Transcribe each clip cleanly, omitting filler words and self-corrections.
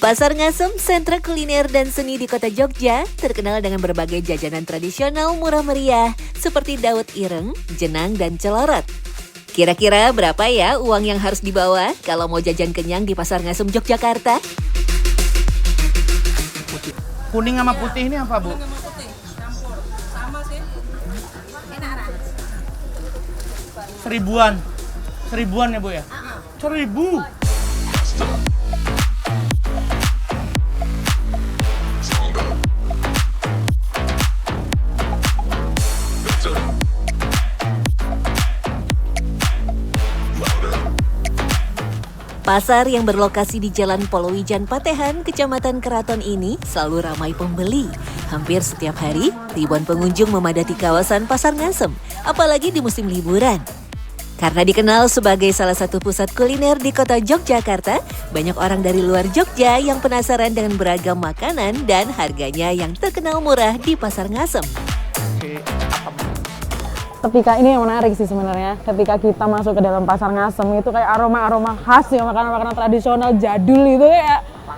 Pasar Ngasem, sentra kuliner dan seni di kota Jogja, terkenal dengan berbagai jajanan tradisional murah meriah seperti dawet ireng, jenang, dan celorot. Kira-kira berapa ya uang yang harus dibawa kalau mau jajan kenyang di Pasar Ngasem, Yogyakarta? Kuning sama putih ini apa, Bu? Kuning sama putih, campur. Sama sih. Enak kan? Seribuan ya, Bu ya? 1.000. Pasar yang berlokasi di Jalan Polowijan Patehan, Kecamatan Keraton ini selalu ramai pembeli. Hampir setiap hari, ribuan pengunjung memadati kawasan Pasar Ngasem, apalagi di musim liburan. Karena dikenal sebagai salah satu pusat kuliner di kota Yogyakarta, banyak orang dari luar Jogja yang penasaran dengan beragam makanan dan harganya yang terkenal murah di Pasar Ngasem. Ketika ini yang menarik sih sebenarnya, ketika kita masuk ke dalam Pasar Ngasem itu kayak aroma-aroma khas ya, makanan-makanan tradisional jadul itu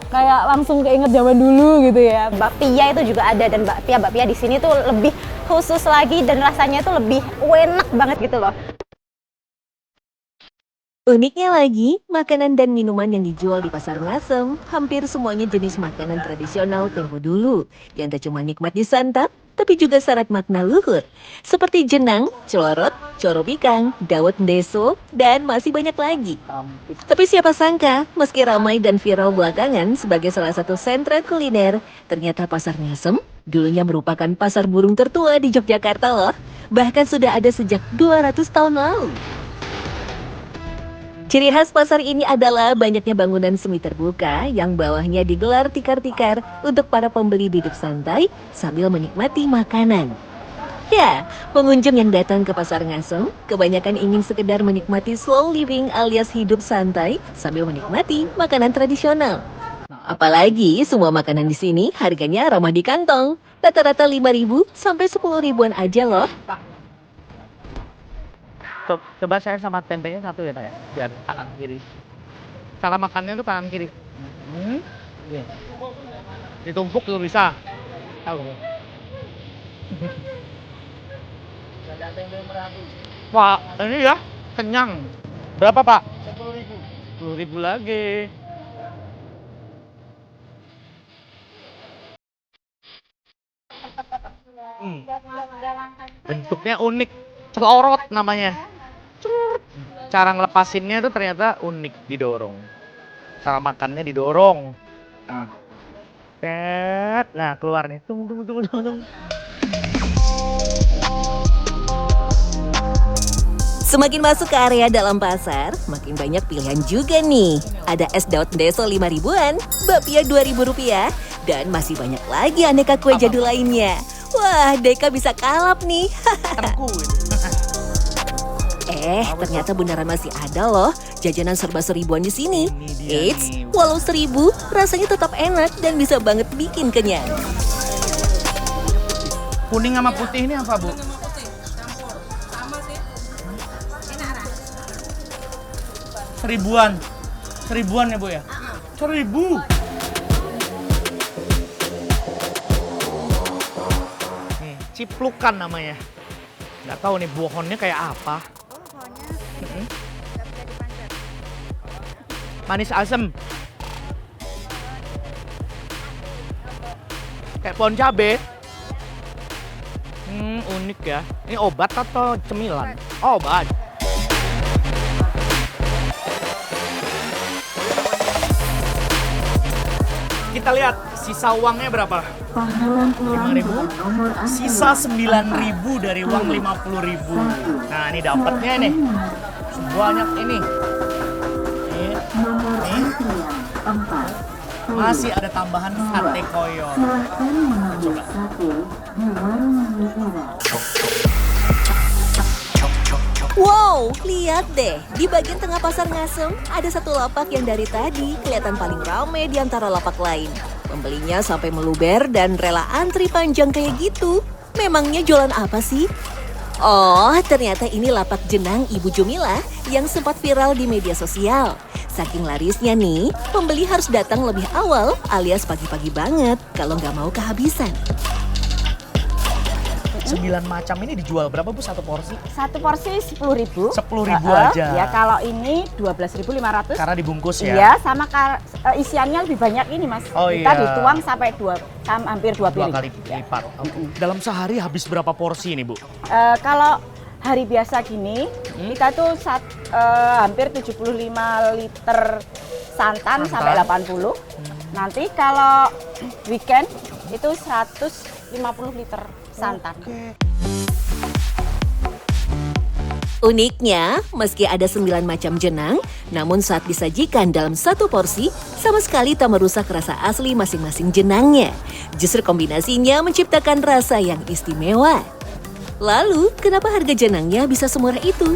kayak langsung keinget zaman dulu gitu ya. Bakpia itu juga ada, dan bakpia di sini tuh lebih khusus lagi dan rasanya tuh lebih enak banget gitu loh. Uniknya lagi, makanan dan minuman yang dijual di Pasar Ngasem hampir semuanya jenis makanan tradisional tempo dulu yang tak cuma nikmat disantap, tapi juga syarat makna luhur, seperti jenang, celorot, coro pikang, dawet ndeso, dan masih banyak lagi. Tapi siapa sangka, meski ramai dan viral belakangan sebagai salah satu sentra kuliner, ternyata Pasar Ngasem dulunya merupakan pasar burung tertua di Yogyakarta loh. Bahkan sudah ada sejak 200 tahun lalu. Ciri khas pasar ini adalah banyaknya bangunan semi terbuka yang bawahnya digelar tikar-tikar untuk para pembeli duduk santai sambil menikmati makanan. Ya, pengunjung yang datang ke Pasar Ngasem kebanyakan ingin sekedar menikmati slow living alias hidup santai sambil menikmati makanan tradisional. Apalagi semua makanan di sini harganya ramah di kantong, rata-rata 5.000 sampai 10.000-an aja loh. Coba saya sama tempenya satu ya, Pak ya, biar kanan kiri. Cara makannya tuh kanan kiri. Iya. Ditumpuk juga bisa. Tahu. Wah, ini ya kenyang. Berapa, Pak? 10.000. 10.000 lagi. Bentuknya unik, celorot namanya. Cara ngelepasinnya tuh ternyata unik, didorong. Cara makannya didorong. Nah, keluar nih. Tunggu. Semakin masuk ke area dalam pasar, makin banyak pilihan juga nih. Ada es dawet ndeso 5.000-an, bakpia 2.000 rupiah, dan masih banyak lagi aneka kue jadul lainnya. Wah, Deka bisa kalap nih. Ternyata beneran masih ada loh jajanan serba seribuan di sini. Eits, walau 1.000, rasanya tetap enak dan bisa banget bikin kenyang. Kuning sama putih ini apa, Bu? Kuning sama putih, campur. Sama sih. Enak kan? 1.000-an ya, Bu ya? 1.000. Nih, ciplukan namanya. Nggak tahu nih buahonnya kayak apa. Manis asem. Kayak pohon cabe. Unik ya. Ini obat atau cemilan? Obat. Kita lihat sisa uangnya berapa? 5.000. Sisa 9.000 dari uang 50.000. Nah, ini dapatnya nih. Sebanyak ini. Masih ada tambahan sate koyor. Coba. Wow, lihat deh, di bagian tengah Pasar Ngasem ada satu lapak yang dari tadi kelihatan paling ramai di antara lapak lain. Pembelinya sampai meluber dan rela antri panjang kayak gitu. Memangnya jualan apa sih? Oh, ternyata ini lapak jenang Ibu Jumila yang sempat viral di media sosial. Saking larisnya nih, pembeli harus datang lebih awal alias pagi-pagi banget kalau nggak mau kehabisan. 9 macam ini dijual berapa Bu satu porsi? Satu porsi 10.000. 10.000 aja. Ya kalau ini 12.500. Karena dibungkus ya? Iya, sama isiannya lebih banyak ini Mas. Oh, Kita iya. dituang sampai hampir 2 2 piring. kali lipat. Dalam sehari habis berapa porsi ini Bu? Kalau hari biasa gini, kita tuh hampir 75 liter santan sampai 80. Nanti kalau weekend itu 150 liter santan. Uniknya, meski ada 9 macam jenang, namun saat disajikan dalam satu porsi, sama sekali tak merusak rasa asli masing-masing jenangnya. Justru kombinasinya menciptakan rasa yang istimewa. Lalu, kenapa harga jenangnya bisa semurah itu?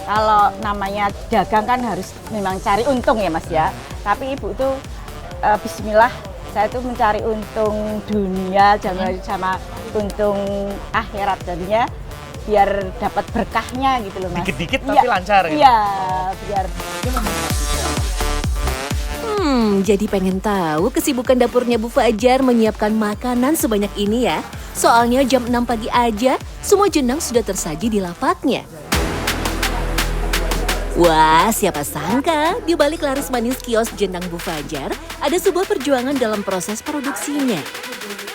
Kalau namanya dagang kan harus memang cari untung ya Mas ya. Tapi Ibu itu bismillah, saya tuh mencari untung dunia sama untung akhirat, jadinya biar dapat berkahnya gitu loh Mas. Dikit-dikit tapi lancar gitu? Iya, biar. Jadi pengen tahu kesibukan dapurnya Bu Fajar menyiapkan makanan sebanyak ini ya? Soalnya jam 6 pagi aja, semua jenang sudah tersaji di lapaknya. Wah, siapa sangka di balik laris manis kios jenang Bu Fajar ada sebuah perjuangan dalam proses produksinya.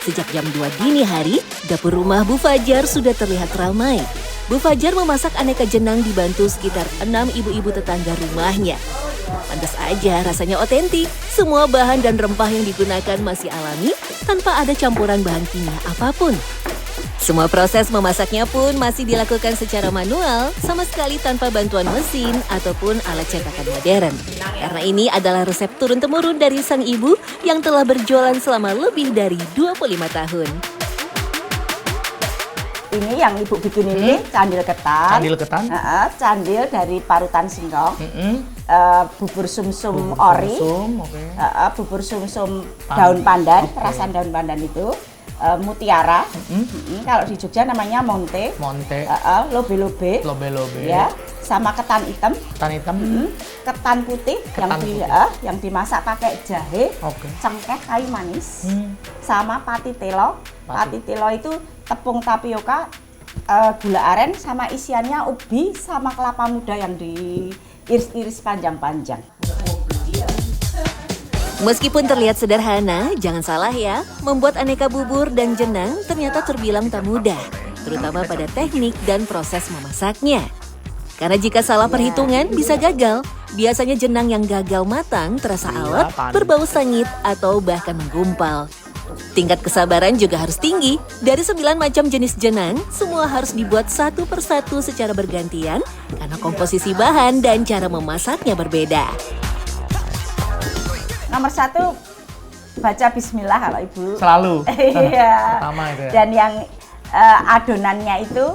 Sejak jam 2 dini hari, dapur rumah Bu Fajar sudah terlihat ramai. Bu Fajar memasak aneka jenang dibantu sekitar 6 ibu-ibu tetangga rumahnya. Pantas aja rasanya otentik, semua bahan dan rempah yang digunakan masih alami tanpa ada campuran bahan kimia apapun. Semua proses memasaknya pun masih dilakukan secara manual, sama sekali tanpa bantuan mesin ataupun alat cetakan modern. Karena ini adalah resep turun-temurun dari sang ibu yang telah berjualan selama lebih dari 25 tahun. Ini yang Ibu bikin ini candil ketan. Candil ketan? Candil dari parutan singkong. Bubur sumsum ori. Bubur sumsum daun pandan, perasan daun pandan itu. Mutiara. Kalau di Jogja namanya monte. Lobe-lobe. Lobe-lobe. Ya, sama ketan hitam. Ketan hitam. Ketan putih Ketan yang dimasak pakai jahe, cengkeh, kayu manis, sama pati telo. Pati telo itu tepung tapioka, gula aren, sama isiannya ubi sama kelapa muda yang diiris-iris panjang-panjang. Meskipun terlihat sederhana, jangan salah ya, membuat aneka bubur dan jenang ternyata terbilang tak mudah, terutama pada teknik dan proses memasaknya. Karena jika salah perhitungan bisa gagal, biasanya jenang yang gagal matang terasa alot, berbau sengit, atau bahkan menggumpal. Tingkat kesabaran juga harus tinggi. Dari 9 macam jenis jenang, semua harus dibuat satu persatu secara bergantian karena komposisi bahan dan cara memasaknya berbeda. Nomor 1, baca bismillah kalau Ibu. Selalu? Iya. Pertama itu ya? Dan yang adonannya itu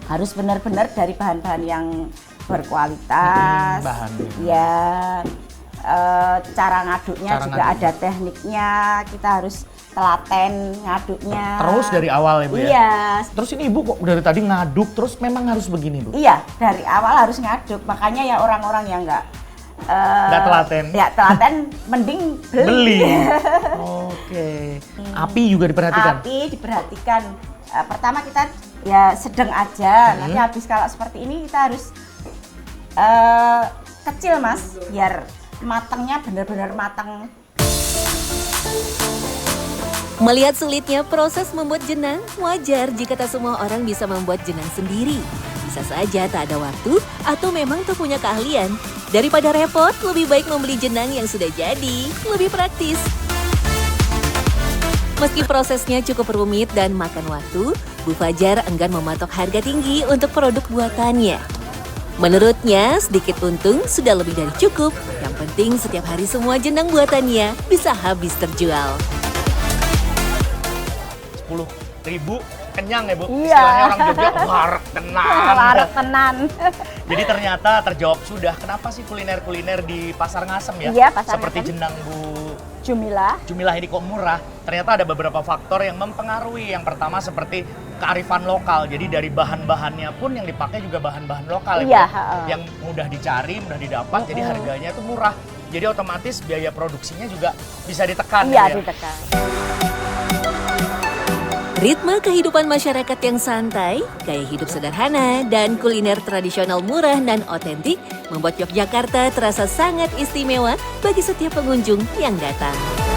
harus benar-benar dari bahan-bahan yang berkualitas. Ya, cara ngaduknya juga ada tekniknya. Kita harus telaten ngaduknya. Terus dari awal ya Bu ya? Iya. Terus ini Ibu kok dari tadi ngaduk terus memang harus begini Bu? Iya, dari awal harus ngaduk. Makanya ya orang-orang yang nggak telaten. Ya telaten mending beli. Oke. Api juga diperhatikan? Api diperhatikan. Pertama kita ya sedang aja. Nanti habis kalau seperti ini kita harus kecil Mas, biar matangnya benar-benar matang. Melihat sulitnya proses membuat jenang, wajar jika tak semua orang bisa membuat jenang sendiri. Bisa saja tak ada waktu atau memang tak punya keahlian. Daripada repot, lebih baik membeli jenang yang sudah jadi, lebih praktis. Meski prosesnya cukup rumit dan makan waktu, Bu Fajar enggan mematok harga tinggi untuk produk buatannya. Menurutnya, sedikit untung sudah lebih dari cukup. Yang penting setiap hari semua jenang buatannya bisa habis terjual. 10.000 kenyang ya Bu? Iya. Istilahnya orang Jogja, warek tenan. Warek tenan. Jadi ternyata terjawab sudah, kenapa sih kuliner-kuliner di Pasar Ngasem ya? Iya, Pasar Seperti Ngasem. jenang Bu Jumilah. Jumilah ini kok murah? Ternyata ada beberapa faktor yang mempengaruhi. Yang pertama seperti kearifan lokal. Jadi dari bahan-bahannya pun yang dipakai juga bahan-bahan lokal Iya, ya, yang mudah dicari, mudah didapat, jadi harganya itu murah. Jadi otomatis biaya produksinya juga bisa ditekan. Iya, ya. ditekan. Ritme kehidupan masyarakat yang santai, gaya hidup sederhana, dan kuliner tradisional murah dan otentik membuat Yogyakarta terasa sangat istimewa bagi setiap pengunjung yang datang.